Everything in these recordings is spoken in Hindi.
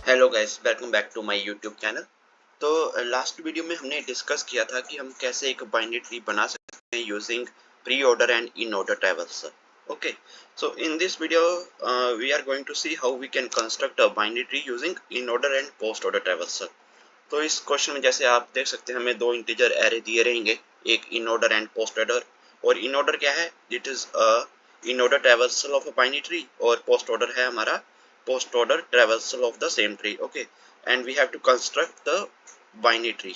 Hello guys, welcome back to my YouTube channel. तो लास्ट वीडियो में हमने डिस्कस किया था कि हम कैसे एक बाइनरी ट्री बना सकते हैं using pre order and in order traversal. Okay, so in this video we are going to see how we can construct a binary tree using in order and post order traversal. तो इस क्वेश्चन में जैसे आप देख सकते हैं हमें दो इंटीजर एरे दिए रहेंगे, एक इन ऑर्डर एंड पोस्ट ऑर्डर। और इन ऑर्डर क्या है? It is a in order traversal of a binary tree, और पोस्ट ऑर्डर है हमारा post order traversal of the same tree. Okay, and we have to construct the binary tree.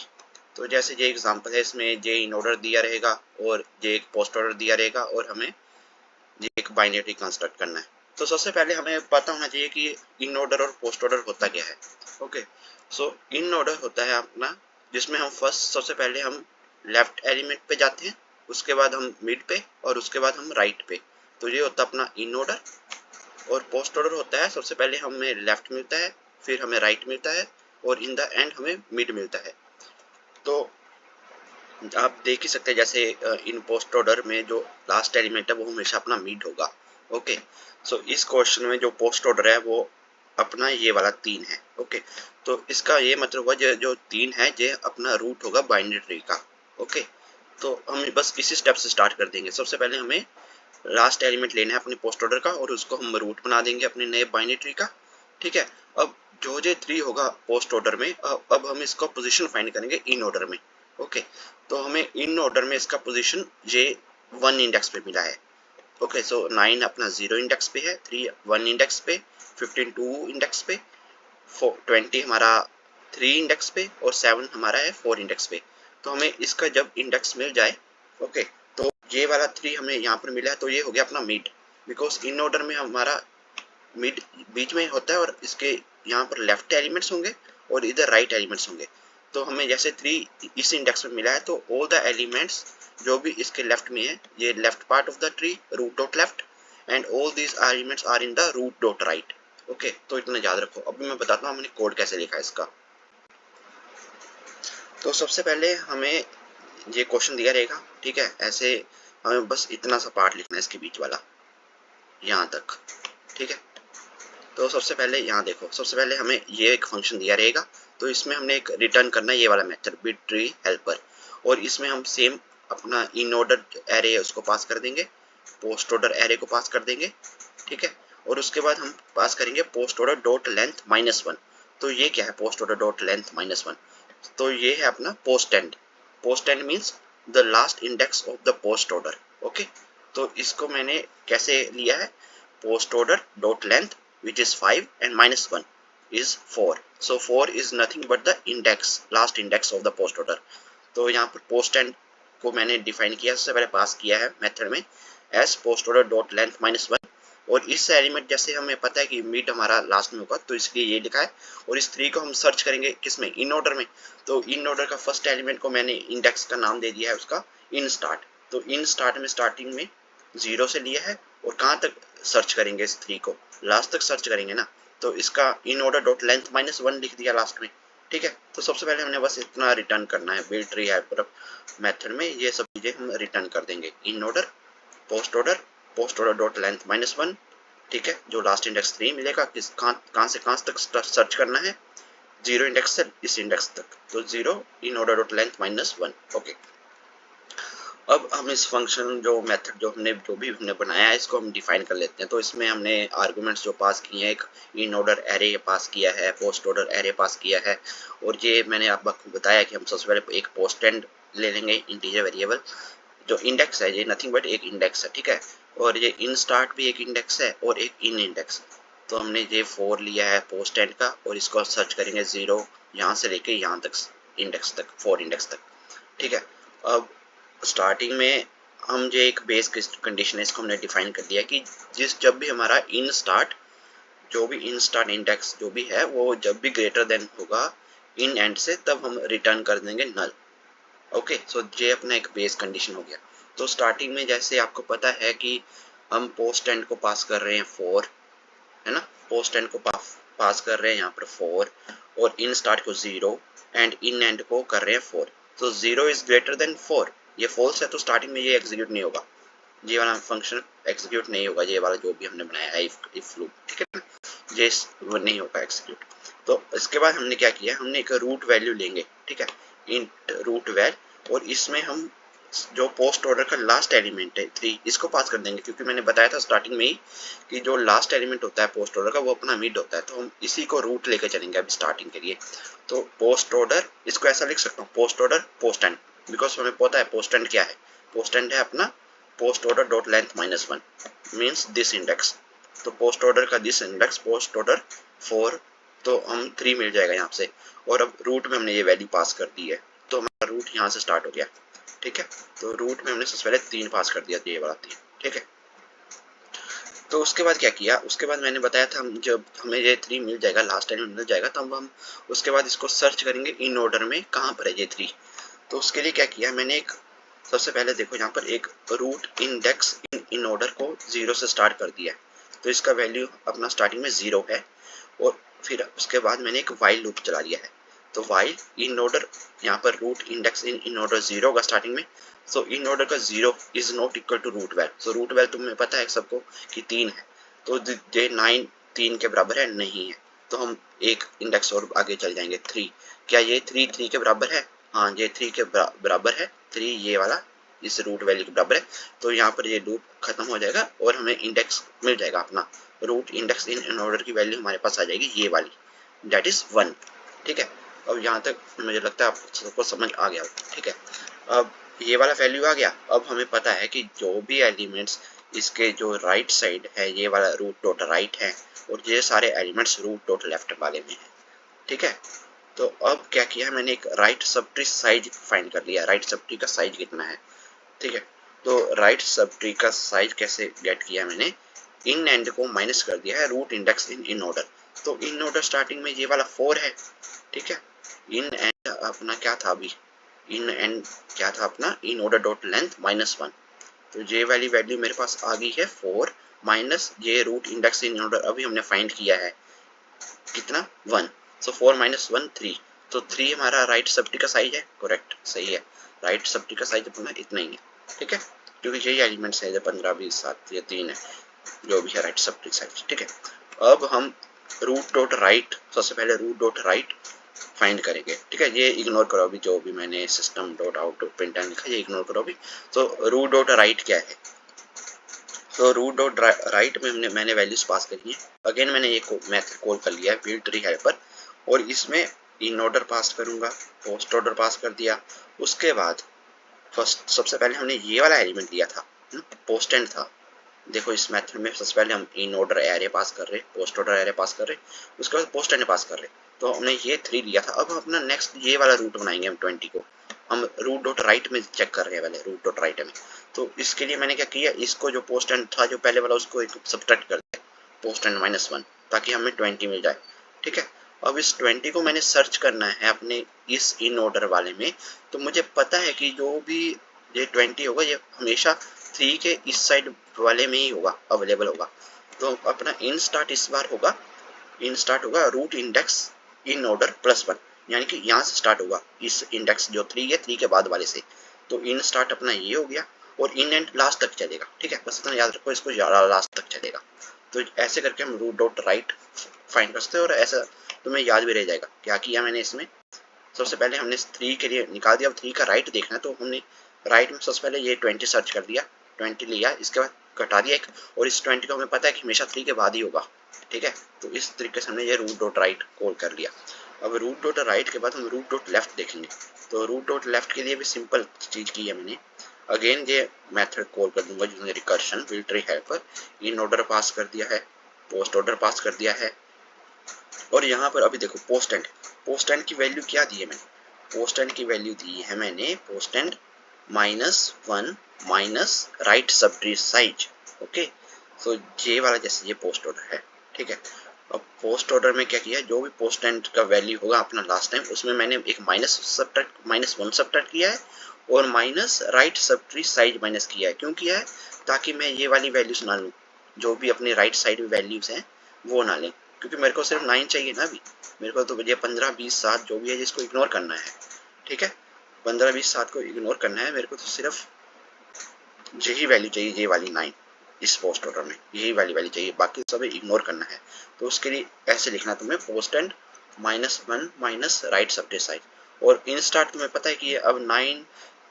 तो जैसे ये एग्जांपल है, इसमें जे इन ऑर्डर दिया रहेगा और जे एक पोस्ट ऑर्डर दिया रहेगा और हमें ये एक बाइनरी ट्री कंस्ट्रक्ट करना है। तो सबसे पहले हमें पता होना चाहिए कि इन ऑर्डर और पोस्ट ऑर्डर होता क्या है। ओके, सो इन ऑर्डर होता है अपना जिसमें हम फर्स्ट सबसे पहले हम लेफ्ट एलिमेंट पे जाते हैं, उसके बाद हम मिड पे और उसके बाद हम राइट पे। तो ये होता है अपना इन ऑर्डर। और पोस्ट ऑर्डर होता है सबसे पहले हमें लेफ्ट मिलता है, फिर हमें राइट मिलता है और इन द एंड हमें मिड मिलता है। तो आप देख ही सकते हैं जैसे इन पोस्ट ऑर्डर में जो लास्ट एलिमेंट है वो हमेशा अपना मिड होगा। ओके, सो इस क्वेश्चन में जो पोस्ट ऑर्डर है वो अपना ये वाला 3 है। ओके, तो इसका ये मतलब हुआ जो 3 है ये अपना रूट होगा बाइनरी ट्री का। ओके, तो हम बस इसी स्टेप से स्टार्ट कर देंगे। सबसे पहले हमें लास्ट एलिमेंट लेना है अपने पोस्ट ऑर्डर का और उसको हम रूट बना देंगे अपने नए बाइनरी ट्री का। ठीक है, अब जो जे 3 होगा पोस्ट ऑर्डर में, अब हम इसका पोजीशन फाइंड करेंगे इन ऑर्डर में। ओके, तो हमें इन ऑर्डर में इसका पोजीशन जे 1 इंडेक्स पे मिला है। ओके, सो 9 अपना 0 इंडेक्स पे है, 3 1 इंडेक्स पे, 15 2 इंडेक्स पे, 20 हमारा 3 इंडेक्स पे और 7 हमारा है 4 इंडेक्स पे। तो हमें इसका जब इंडेक्स मिल जाए, ओके, तो ये वाला 3 हमें यहाँ पर मिला है, तो ये हो गया अपना मिड। बिकॉज इन ऑर्डर में हमारा मिड बीच में होता है और इसके यहाँ पर लेफ्ट एलिमेंट्स होंगे और इधर राइट एलिमेंट्स होंगे। तो हमें जैसे 3 इस इंडेक्स में मिला है, तो ऑल द एलिमेंट्स जो भी इसके लेफ्ट में है, ये left part of the tree root dot left, and all these elements are in the root dot right. Okay, तो इतना याद रखो। अभी मैं बताता हूँ हमने कोड कैसे लिखा है इसका। तो सबसे पहले हमें ये क्वेश्चन दिया रहेगा, ठीक है, ऐसे हमें बस इतना सा पार्ट लिखना है इसके बीच वाला, यहाँ तक। ठीक है, तो सबसे पहले यहाँ देखो, सबसे पहले हमें ये एक फंक्शन दिया रहेगा, तो इसमें हमने एक रिटर्न करना है ये वाला मेथड बिट ट्री हेल्पर, और इसमें हम सेम अपना इन ऑर्डर एरे है उसको पास कर देंगे, पोस्ट ऑर्डर एरे को पास कर देंगे। ठीक है, और उसके बाद हम पास करेंगे पोस्ट ऑर्डर डॉट लेंथ -1। तो ये क्या है पोस्ट ऑर्डर डॉट लेंथ -1? तो ये है अपना post and. Post and means the last index of the post order. Okay, तो इसको मैंने कैसे लिया है, post order dot length which is 5 and -1 is 4. So 4 is nothing but the index, last index of the post order. तो यहाँ पर पोस्ट एंड को मैंने डिफाइन किया, सबसे पहले पास किया है मेथड में S post order dot length -1। और इस एलिमेंट जैसे हमें पता है कि मिड हमारा लास्ट में होगा, तो इसलिए ये लिखा है। और इस 3 को हम सर्च करेंगे किसमें, इन ऑर्डर में। तो इन ऑर्डर का फर्स्ट एलिमेंट को मैंने इंडेक्स का नाम दे दिया है उसका इन स्टार्ट। तो इन स्टार्ट में स्टार्टिंग में 0 से लिया है, और कहाँ तक सर्च करेंगे इस 3 को, लास्ट तक सर्च करेंगे ना। तो इसका इन ऑर्डर डॉट लेंथ -1 लिख दिया लास्ट में। ठीक है, तो सबसे पहले हमने बस इतना रिटर्न करना है बिल्ड ट्री हेल्पर मेथड में, ये सब चीजें हम रिटर्न कर देंगे, in order post order dot length -1। ठीक है, जो लास्ट इंडेक्स 3 मिलेगा, किस कहाँ से कहाँ तक सर्च करना है, 0 इंडेक्स से इस इंडेक्स तक, तो 0 in order dot length -1। Okay, अब हम इस फंक्शन जो मेथड जो भी हमने बनाया है इसको हम डिफाइन कर लेते हैं। तो इसमें हमने आर्गुमेंट्स जो पास किए हैं, एक इन ऑर्डर एरे पास किया है, पोस्ट ऑर्डर एरे पास किया है, और ये मैंने आपको बताया कि हम सबसे पहले एक पोस्ट एंड ले लेंगे इंटीजर वेरिएबल, जो इंडेक्स है ये नथिंग बट एक इंडेक्स है। ठीक है, और ये इन स्टार्ट भी एक इंडेक्स है और एक इन इंडेक्स। तो हमने ये 4 लिया है पोस्ट एंड का, और इसको सर्च करेंगे 0 यहाँ से लेके यहाँ तक इंडेक्स तक, 4 इंडेक्स तक। ठीक है, अब स्टार्टिंग में हम जो एक बेस कंडीशन है इसको हमने डिफाइन कर दिया कि जब भी हमारा इन स्टार्ट, जो भी इन स्टार्ट इंडेक्स जो भी है वो जब भी ग्रेटर देन होगा इन एंड से, तब हम रिटर्न कर देंगे नल। ओके, सो ये अपना एक बेस कंडीशन हो गया। तो स्टार्टिंग में जैसे आपको पता है कि हम पोस्ट एंड को पास कर रहे हैं 4, है ना, पोस्ट एंड को पास कर रहे हैं यहाँ पर 4, और इन स्टार्ट को 0 एंड इन एंड को कर रहे हैं 4। तो 0 इज ग्रेटर देन 4, ये फॉल्स है, तो स्टार्टिंग में ये एग्जीक्यूट नहीं होगा, ये वाला फंक्शन एग्जीक्यूट नहीं होगा, ये वाला जो भी हमने बनाया है इफ लूप। ठीक है ना, ये वो नहीं होगा एग्जीक्यूट। तो इसके बाद हमने क्या किया, हमने एक रूट वैल्यू लेंगे, ठीक है, इंट रूट वैल, और इसमें हम जो पोस्ट ऑर्डर का लास्ट एलिमेंट है 3, इसको पास कर देंगे, क्योंकि मैंने बताया था स्टार्टिंग में ही कि जो लास्ट एलिमेंट होता है पोस्ट ऑर्डर का वो अपना मिड होता है, तो हम इसी को रूट लेके चलेंगे अभी स्टार्टिंग के लिए। तो पोस्ट ऑर्डर, इसको ऐसा लिख सकता हूँ, post order post and, because हमें पता है पोस्ट एंड क्या है, पोस्ट एंड है अपना post order dot length -1 means this index. तो पोस्ट ऑर्डर का दिस इंडेक्स पोस्ट ऑर्डर 4, तो हम 3 मिल जाएगा यहाँ से, और अब रूट में हमने ये वैल्यू पास कर दी है, तो हमारा रूट यहाँ से स्टार्ट हो गया, ठीक है। तो रूट में हमने सबसे पहले 3 पास कर दिया, ये वाला 3, ठीक है। तो उसके बाद क्या किया, उसके बाद मैंने बताया था जब हमें ये 3 मिल जाएगा, लास्ट एलिमेंट मिल जाएगा, तब हम उसके बाद इसको सर्च करेंगे इन ऑर्डर में कहाँ पर है ये 3। तो उसके लिए क्या किया मैंने, एक सबसे पहले देखो यहाँ पर एक रूट इंडेक्स इन ऑर्डर को 0 से स्टार्ट कर दिया है, तो इसका वैल्यू अपना स्टार्टिंग में 0 है, और फिर उसके बाद मैंने एक वाइल लूप चला दिया है। तो वाइल इन ऑर्डर, यहाँ पर रूट इंडेक्स इन ऑर्डर 0 होगा स्टार्टिंग में, सो इन ऑर्डर का 0 is not equal to root val. So root val तुम्हें पता है सबको कि 3 है, तो ये 9 3 के बराबर है, नहीं है, तो हम एक इंडेक्स और आगे चल जाएंगे 3। क्या ये 3 के बराबर है? हाँ, ये 3 के बराबर है, 3 ये वाला इस रूट वैल्यू के बराबर है, तो यहाँ पर ये लूप खत्म हो जाएगा और हमें इंडेक्स मिल जाएगा अपना, रूट इंडेक्स इन ऑर्डर की वैल्यू हमारे पास आ जाएगी ये वाली, दैट इज 1, ठीक है। अब यहाँ तक मुझे लगता है आप सबको समझ आ गया, ठीक है। अब ये वाला वैल्यू आ गया, अब हमें पता है कि जो भी एलिमेंट्स इसके जो राइट साइड है ये वाला रूट डॉट राइट है, और ये सारे एलिमेंट्स रूट डॉट लेफ्ट वाले में है, ठीक है। तो अब क्या किया मैंने, एक right sub tree size find कर लिया, राइट सब ट्री का साइज कितना है, ठीक है। तो राइट सब ट्री का साइज कैसे गेट किया मैंने, इन एंड को माइनस कर दिया है रूट इंडेक्स इन ऑर्डर, तो इन ऑर्डर स्टार्टिंग में ये वाला 4 है, ठीक है। इन एंड अपना क्या था अभी, इन एंड क्या था अपना, इन ऑर्डर डॉट लेंथ -1, तो ये वाली वैल्यू मेरे पास आ गई है 4 माइनस ये रूट इंडेक्स इन ऑर्डर अभी हमने फाइंड किया है कितना, 1, सो 4 - 1 3, तो 3 हमारा राइट सब ट्री का साइज है, करेक्ट, सही है, राइट सब ट्री का साइज अपना इतना ही है, ठीक है, क्योंकि यही एलिमेंट्स है, 15 20 7 ये 3 है जो भी है राइट सब ट्री साइज, ठीक है। अब हम रूट डॉट राइट, सबसे पहले रूट डॉट राइट फाइंड करेंगे, ठीक है। ये इग्नोर करो अभी, जो भी मैंने system dot out dot println लिखा है ये इग्नोर करो अभी। तो रूट डॉट राइट क्या है, तो रूट डॉट राइट में मैंने वैल्यूज पास करी है, अगेन मैंने ये मेथड कॉल कर लिया है बिल्ड ट्री हेल्पर, और इसमें इन ऑर्डर पास करूंगा, पोस्ट ऑर्डर पास कर दिया, उसके बाद फर्स्ट सबसे पहले हमने ये वाला एलिमेंट लिया था, पोस्ट एंड था, देखो इस मेथड में सबसे पहले हम इन ऑर्डर एरे पास कर रहे, पोस्ट ऑर्डर एरे पास कर रहे, उसके बाद पोस्ट एंड पास कर रहे, तो हमने ये 3 लिया था। अब अपना नेक्स्ट ये वाला रूट बनाएंगे हम 20 को, हम रूट डॉट राइट में चेक कर रहे हैं पहले, रूट डॉट राइट में, तो इसके लिए मैंने क्या किया, इसको जो पोस्ट एंड था जो पहले वाला उसको एक सब्ट्रैक्ट कर दिया, पोस्ट एंड -1, ताकि हमें 20 मिल जाए, ठीक है। अब इस 20 को मैंने सर्च करना है अपने इस इन ऑर्डर वाले में, तो मुझे पता है कि जो भी ये 20 होगा ये हमेशा 3 के इस साइड वाले में ही होगा, अवेलेबल होगा, तो अपना इन स्टार्ट इस बार होगा, इन स्टार्ट होगा रूट इंडेक्स इन ऑर्डर +1, यानी कि यहाँ से स्टार्ट होगा, इस इंडेक्स जो 3 है 3 के बाद वाले से, तो इन स्टार्ट अपना ये हो गया, और इन एंड लास्ट तक चलेगा, ठीक है, बस इतना याद रखो, इसको लास्ट तक चलेगा। तो ऐसे करके हम रूट डॉट राइट फाइंड कर सकते हैं, और ऐसा तुम्हें याद भी रह जाएगा क्या किया मैंने इसमें। सबसे पहले हमने 3 के लिए निकाल दिया, अब 3 का राइट देखना है, तो हमने राइट में सबसे पहले ये 20 सर्च कर दिया, 20 लिया, इसके बाद कटा दिया एक, और इस 20 को हमें पता है कि हमेशा 3 के बाद ही होगा, ठीक है। तो इस तरीके से हमने ये रूट डॉट राइट कॉल कर लिया। अब रूट डॉट राइट के बाद हम रूट डॉट लेफ्ट देखेंगे, तो रूट डॉट लेफ्ट के लिए भी सिंपल चीज की है मैंने, अगेन ये मेथड कॉल कर दूंगा using recursion build tree helper, in order pass कर दिया है, पोस्ट ऑर्डर पास कर दिया है, और यहाँ पर अभी देखो पोस्ट एंड की वैल्यू क्या दी है मैंने, पोस्ट एंड की वैल्यू दी है मैंने post end -1 minus right sub tree size, okay. So ये वाला जैसे ये पोस्ट ऑर्डर है, ठीक है। अब पोस्ट ऑर्डर में क्या किया, जो भी पोस्ट एंड का वैल्यू होगा अपना लास्ट टाइम, उसमें मैंने एक -1 सब्ट्रैक्ट किया है, और minus right sub tree size minus किया है, क्यों किया है, ताकि मैं ये वाली वैल्यूज ना लूँ, जो भी अपनी राइट साइड वैल्यूज हैं वो ना लें, क्योंकि मेरे को सिर्फ 9 चाहिए ना अभी, मेरे को तो ये 15 20 7 जो भी है जिसको इग्नोर करना है, ठीक है, 15 20 7 को इग्नोर करना है, मेरे को तो सिर्फ यही वैल्यू चाहिए, ये वाली 9 इस पोस्ट ऑर्डर में यही वाली वैल्यू चाहिए, बाकी सब इग्नोर करना है। तो उसके लिए ऐसे लिखना तुम्हें पोस्ट एंड -1 माइनस राइट सबटेट साइड। और इन स्टार्ट तुम्हें पता है कि अब 9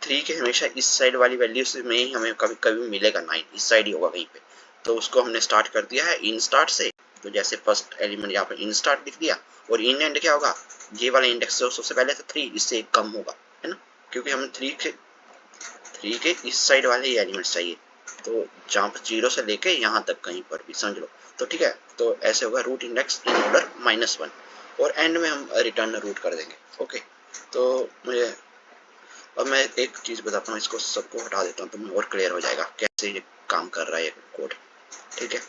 3 के हमेशा इस साइड वाली वैल्यू से में ही हमें कभी कभी मिलेगा, 9 इस साइड ही होगा कहीं पे। तो उसको हमने स्टार्ट कर दिया है इन स्टार्ट से। तो जैसे फर्स्ट एलिमेंट यहाँ पर इन स्टार्ट लिख दिया, और इन एंड क्या होगा, ये वाला इंडेक्स जो सबसे पहले था 3, इससे एक कम होगा, है ना, क्योंकि हमें 3 के इस साइड वाले ही एलिमेंट्स चाहिए। तो जहाँ पर 0 से लेके यहाँ तक कहीं पर भी समझ लो। तो ठीक है, तो ऐसे होगा रूट इंडेक्स इन ऑर्डर -1, और एंड में हम रिटर्न रूट कर देंगे। ओके, तो मुझे अब मैं एक चीज़ बताता हूँ, इसको सबको हटा देता हूँ तो मुझे और क्लियर हो जाएगा कैसे ये काम कर रहा है ये कोड। ठीक है,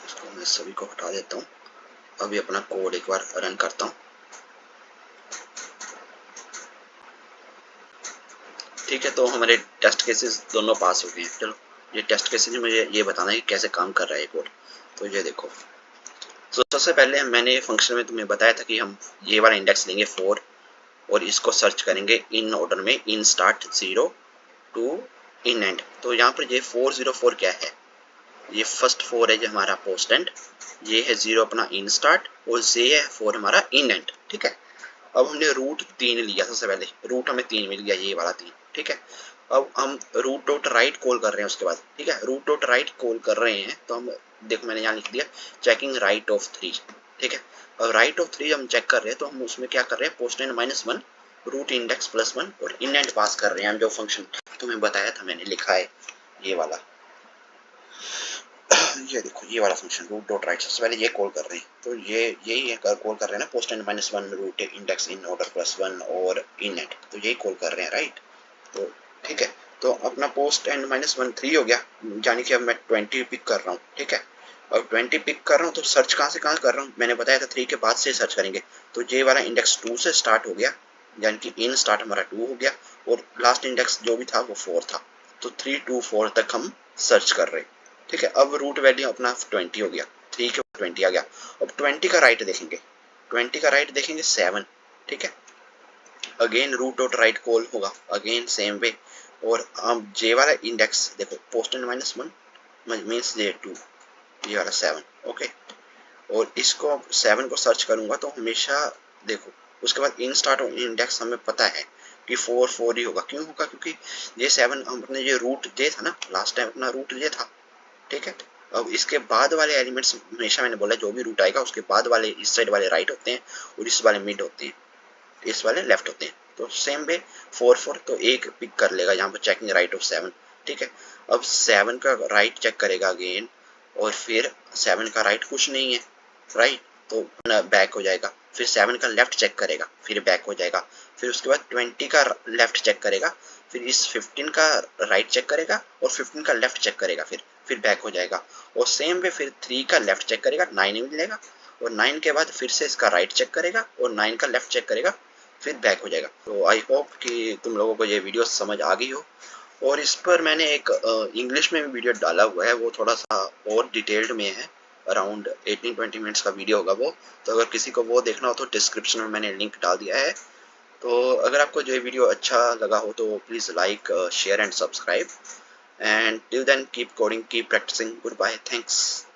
इसको मैं सभी को हटा देता हूँ। अभी अपना कोड एक बार रन करता हूँ। ठीक है, तो हमारे टेस्ट केसेस दोनों पास हो गए हैं। चलो, ये टेस्ट केसेस में मुझे ये बताना है कि कैसे काम कर रहा है कोड। तो ये देखो, तो सबसे पहले मैंने फंक्शन में तुम्हें बताया था कि हम ये वाला इंडेक्स लेंगे 4, और इसको सर्च करेंगे इन ऑर्डर में, in start 0 to in end. तो यहाँ पर ये 404 क्या है, ये फर्स्ट 4 है जो हमारा पोस्ट एंड, ये है 0 अपना इन स्टार्ट, और ये है 4 हमारा इन एंड। ठीक है, अब हमने रूट 3 लिया, सबसे पहले रूट हमें 3 मिल गया, ये वाला 3। ठीक है, अब हम रूट डॉट राइट कॉल कर रहे हैं उसके बाद। ठीक है, रूट डॉट राइट कॉल कर रहे हैं तो हम देखो मैंने यहाँ लिख दिया चेकिंग राइट ऑफ 3। ठीक है, अब राइट ऑफ 3 हम चेक कर रहे हैं, तो हम उसमें क्या कर रहे हैं, पोस्ट एंड -1 रूट इंडेक्स +1 और इन एंड पास कर रहे हैं हम, जो फंक्शन तुम्हें बताया था मैंने लिखा है ये वाला। ये देखो ये वाला फंक्शन रूट डॉट राइट, सबसे पहले ये कॉल कर रहे हैं, तो ये यही है कॉल कर रहे हैं ना, post end -1 root index in order +1 और इन एंड, तो यही कॉल कर रहे हैं राइट। तो ठीक है, तो अपना पोस्ट एंड -1 3 हो गया, यानी कि अब मैं 20 पिक कर रहा हूँ। ठीक है, अब 20 पिक कर रहा हूँ, तो सर्च कहाँ से कहाँ कर रहा हूँ, मैंने बताया था 3 के बाद से सर्च करेंगे। तो ये वाला इंडेक्स 2 से स्टार्ट हो गया, यानी कि इन स्टार्ट हमारा 2 हो गया, और लास्ट इंडेक्स जो भी था वो 4 था। तो 3 to 4 तक हम सर्च कर रहे हैं। ठीक है, अब रूट वैल्यू अपना 20 हो गया, 3 के 20 आ गया। अब 20 का राइट देखेंगे, 20 का राइट देखेंगे 7। ठीक है, again root dot right call होगा, अगेन सेम वे। और हम जे वाला इंडेक्स देखो, पोस्ट एंड -1 मीन्स जे 2, ये वाला 7। ओके, और इसको 7 को सर्च करूंगा तो हमेशा देखो, उसके बाद इन स्टार्ट इंडेक्स हमें पता है कि 4 4 ही होगा। क्यों होगा, क्योंकि ये 7 अपने ये रूट जे था ना, लास्ट टाइम अपना रूट जे था। ठीक है, अब इसके बाद वाले एलिमेंट्स हमेशा मैंने बोला जो भी रूट आएगा उसके बाद वाले इस साइड वाले राइट होते हैं, और इस वाले मिड होते हैं, इस वाले लेफ्ट होते हैं। तो सेम वे 4 4 तो एक पिक कर लेगा यहाँ पर चेकिंग राइट ऑफ 7। ठीक है, अब 7 का राइट चेक करेगा अगेन, और फिर 7 का राइट कुछ नहीं है राइट, तो बैक हो जाएगा। फिर 7 का लेफ्ट चेक करेगा, फिर बैक हो जाएगा। फिर उसके बाद 20 का लेफ्ट चेक करेगा, फिर इस 15 का राइट चेक करेगा, और 15 का लेफ्ट चेक करेगा, फिर बैक हो जाएगा। और सेम वे फिर 3 का लेफ्ट चेक करेगा, 9 मिलेगा, और 9 के बाद फिर से इसका राइट चेक करेगा, और 9 का लेफ्ट चेक करेगा, फिर बैक हो जाएगा। तो आई होप कि तुम लोगों को ये वीडियो समझ आ गई हो। और इस पर मैंने एक इंग्लिश में भी वीडियो डाला हुआ है, वो थोड़ा सा और डिटेल्ड में है, अराउंड 18-20 मिनट्स का वीडियो होगा वो। तो अगर किसी को वो देखना हो तो डिस्क्रिप्शन में मैंने लिंक डाल दिया है। तो अगर आपको जो वीडियो अच्छा लगा हो तो please like, share and subscribe, and till then keep coding, keep practising, goodbye, thanks.